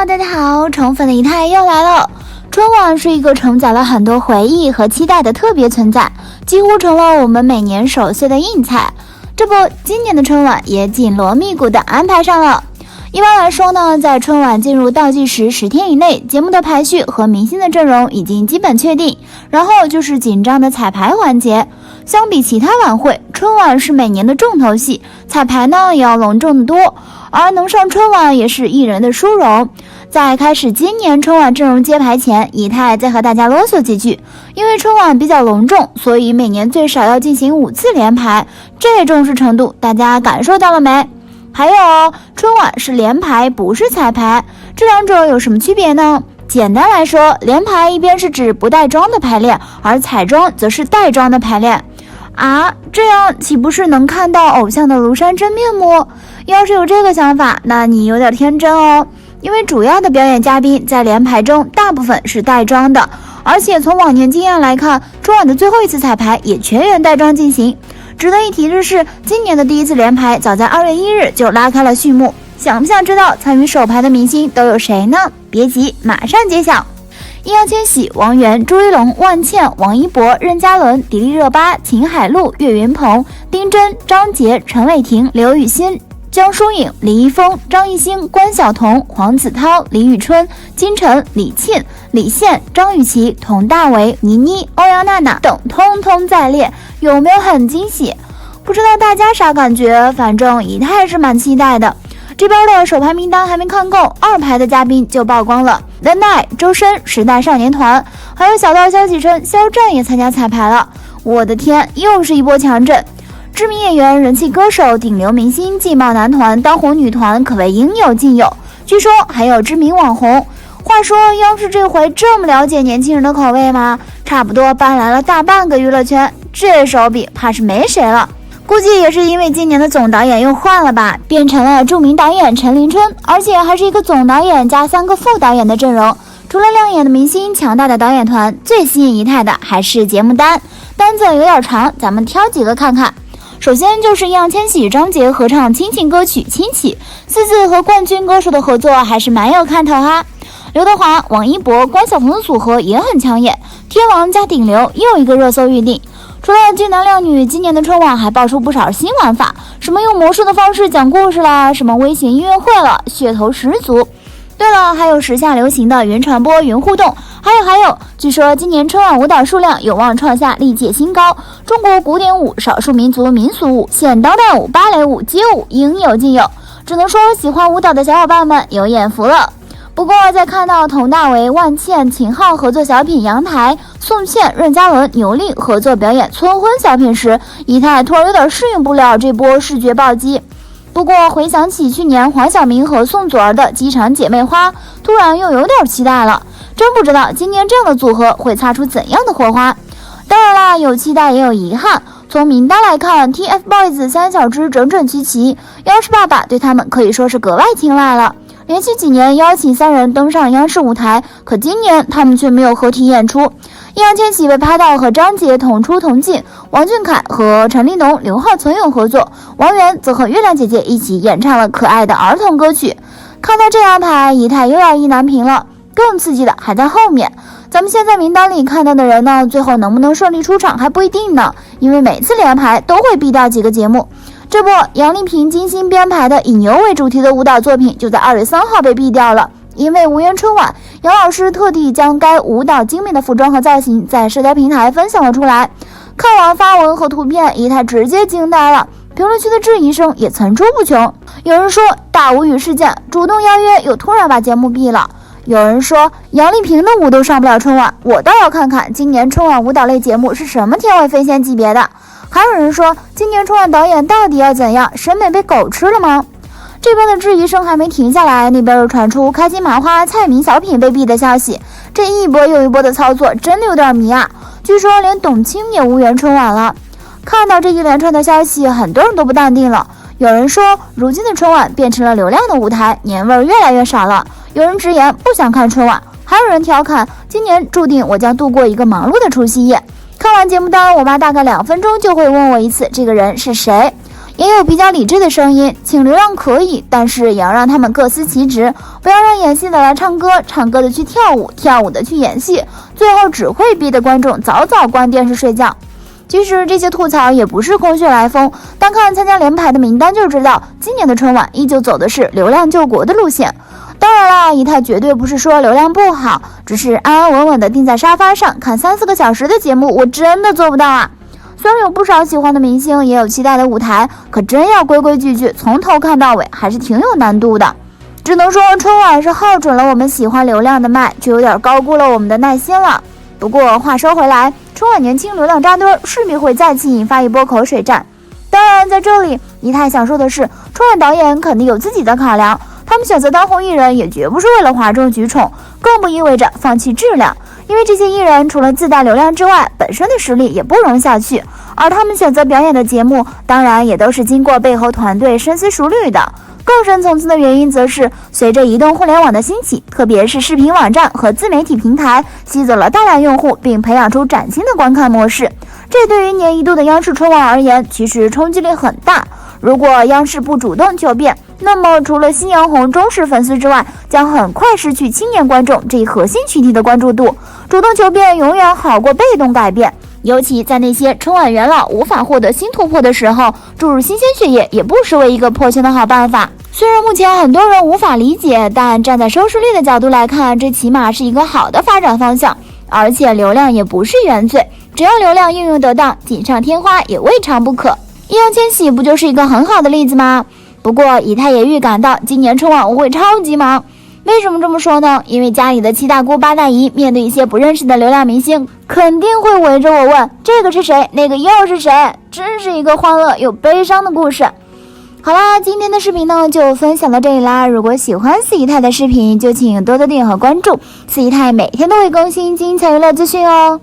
Hello， 大家好，宠粉的一太又来了。春晚是一个承载了很多回忆和期待的特别存在，几乎成了我们每年守岁的硬菜。这不，今年的春晚也紧锣密鼓地安排上了。一般来说呢，在春晚进入倒计时10天以内，节目的排序和明星的阵容已经基本确定，然后就是紧张的彩排环节。相比其他晚会，春晚是每年的重头戏，彩排呢也要隆重得多，而能上春晚也是艺人的殊荣。在开始今年春晚阵容揭牌前，以太再和大家啰嗦几句。因为春晚比较隆重，所以每年最少要进行5次连排，这重视程度大家感受到了没？还有春晚是连排不是彩排，这两者有什么区别呢？简单来说，连排一边是指不带妆的排练，而彩妆则是带妆的排练。这样岂不是能看到偶像的庐山真面目？要是有这个想法，那你有点天真哦。因为主要的表演嘉宾在连排中大部分是带妆的，而且从往年经验来看，春晚的最后一次彩排也全员带妆进行。值得一提的是，今年的第一次连排早在2月1日就拉开了序幕。想不想知道参与首排的明星都有谁呢？别急，马上揭晓。易烊千玺、王源、朱一龙、万茜、王一博、任嘉伦、迪丽热巴、秦海璐、岳云鹏、丁真、张杰、陈伟霆、刘雨昕、江疏影、李易峰、张艺兴、关晓彤、黄子韬、李宇春、金晨、李沁、李现、张雨绮、佟大为、倪妮、欧阳娜娜等通通在列，有没有很惊喜？不知道大家啥感觉，反正以太是蛮期待的。这边的首排名单还没看够，2排的嘉宾就曝光了 The Night、 周深、时代少年团，还有小道消息称肖战也参加彩排了。我的天，又是一波强阵！知名演员、人气歌手、顶流明星、劲爆男团、当红女团可谓应有尽有，据说还有知名网红。话说央视这回这么了解年轻人的口味吗？差不多搬来了大半个娱乐圈，这手笔怕是没谁了。估计也是因为今年的总导演又换了吧，变成了著名导演陈林春，而且还是一个总导演加3个副导演的阵容。除了亮眼的明星、强大的导演团，最吸引一太的还是节目单。单子有点长，咱们挑几个看看。首先就是易烊千玺、张杰合唱亲情歌曲《亲戚》，4次和冠军歌手的合作还是蛮有看头哈。刘德华、王一博、关晓彤的组合也很抢眼，天王加顶流又一个热搜预定。除了俊男靓女，今年的春晚还爆出不少新玩法，什么用魔术的方式讲故事啦，什么微型音乐会了，噱头十足。对了，还有时下流行的云传播、云互动，还有，据说今年春晚舞蹈数量有望创下历届新高，中国古典舞、少数民族民俗舞、现当代舞、芭蕾舞、街舞应有尽有，只能说喜欢舞蹈的小伙伴们有眼福了。不过在看到佟大为、万茜、秦昊合作小品《阳台》，宋茜、任嘉伦、牛莉合作表演村婚小品时，以太突然有点适应不了这波视觉暴击。不过回想起去年黄晓明和宋祖儿的机场姐妹花，突然又有点期待了。真不知道今年这样的组合会擦出怎样的火花。当然啦，有期待也有遗憾。从名单来看， TFBOYS 3小只整整齐齐，央视爸爸对他们可以说是格外青睐了。连续几年邀请3人登上央视舞台，可今年他们却没有合体演出。易烊千玺被拍到和张杰同出同进，王俊凯和陈立农、刘浩存有合作，王源则和月亮姐姐一起演唱了可爱的儿童歌曲。看到这安排，以太又要意难平了。更刺激的还在后面，咱们现在名单里看到的人呢，最后能不能顺利出场还不一定呢，因为每次连排都会避掉几个节目。这不，杨丽萍精心编排的以牛为主题的舞蹈作品就在2月3号被毙掉了。因为无缘春晚，杨老师特地将该舞蹈精美的服装和造型在社交平台分享了出来。看完发文和图片，以太直接惊呆了，评论区的质疑声也层出不穷。有人说大无语事件，主动邀约又突然把节目毙了。有人说杨丽萍的舞都上不了春晚，我倒要看看今年春晚舞蹈类节目是什么天外飞仙级别的。还有人说今年春晚导演到底要怎样，审美被狗吃了吗？这边的质疑声还没停下来，那边又传出开心麻花蔡明小品被毙的消息。这一波又一波的操作真的有点迷啊，据说连董卿也无缘春晚了。看到这一连串的消息，很多人都不淡定了。有人说如今的春晚变成了流量的舞台，年味越来越少了。有人直言不想看春晚，还有人调侃今年注定我将度过一个忙碌的除夕夜。看完节目单，我妈大概2分钟就会问我一次这个人是谁。也有比较理智的声音，请流量可以，但是也要让他们各司其职，不要让演戏的来唱歌，唱歌的去跳舞，跳舞的去演戏，最后只会逼得观众早早关电视睡觉。其实这些吐槽也不是空穴来风，单看参加联排的名单就知道，今年的春晚依旧走的是流量救国的路线。当然了，仪态绝对不是说流量不好，只是安安稳稳的定在沙发上看3-4个小时的节目，我真的做不到啊。虽然有不少喜欢的明星，也有期待的舞台，可真要规规矩矩从头看到尾，还是挺有难度的。只能说春晚是耗准了我们喜欢流量的脉，却有点高估了我们的耐心了。不过话说回来，春晚年轻流量扎堆势必会再次引发一波口水战。当然在这里仪态想说的是，春晚导演肯定有自己的考量，他们选择当红艺人也绝不是为了哗众取宠，更不意味着放弃质量，因为这些艺人除了自带流量之外，本身的实力也不容下去，而他们选择表演的节目当然也都是经过背后团队深思熟虑的。更深层次的原因则是，随着移动互联网的兴起，特别是视频网站和自媒体平台吸走了大量用户，并培养出崭新的观看模式，这对于年一度的央视春晚而言，其实冲击力很大。如果央视不主动求变，那么除了夕阳红忠实粉丝之外，将很快失去青年观众这一核心群体的关注度。主动求变永远好过被动改变，尤其在那些春晚元老无法获得新突破的时候，注入新鲜血液也不失为一个破圈的好办法。虽然目前很多人无法理解，但站在收视率的角度来看，这起码是一个好的发展方向。而且流量也不是原罪，只要流量运用得当，锦上添花也未尝不可。易烊千玺不就是一个很好的例子吗？不过仪态也预感到今年春晚我会超级忙。为什么这么说呢？因为家里的7大姑8大姨面对一些不认识的流量明星，肯定会围着我问这个是谁，那个又是谁，真是一个欢乐又悲伤的故事。好啦，今天的视频呢就分享到这里啦。如果喜欢四姨太的视频，就请多多订阅和关注，四姨太每天都会更新精彩娱乐资讯哦。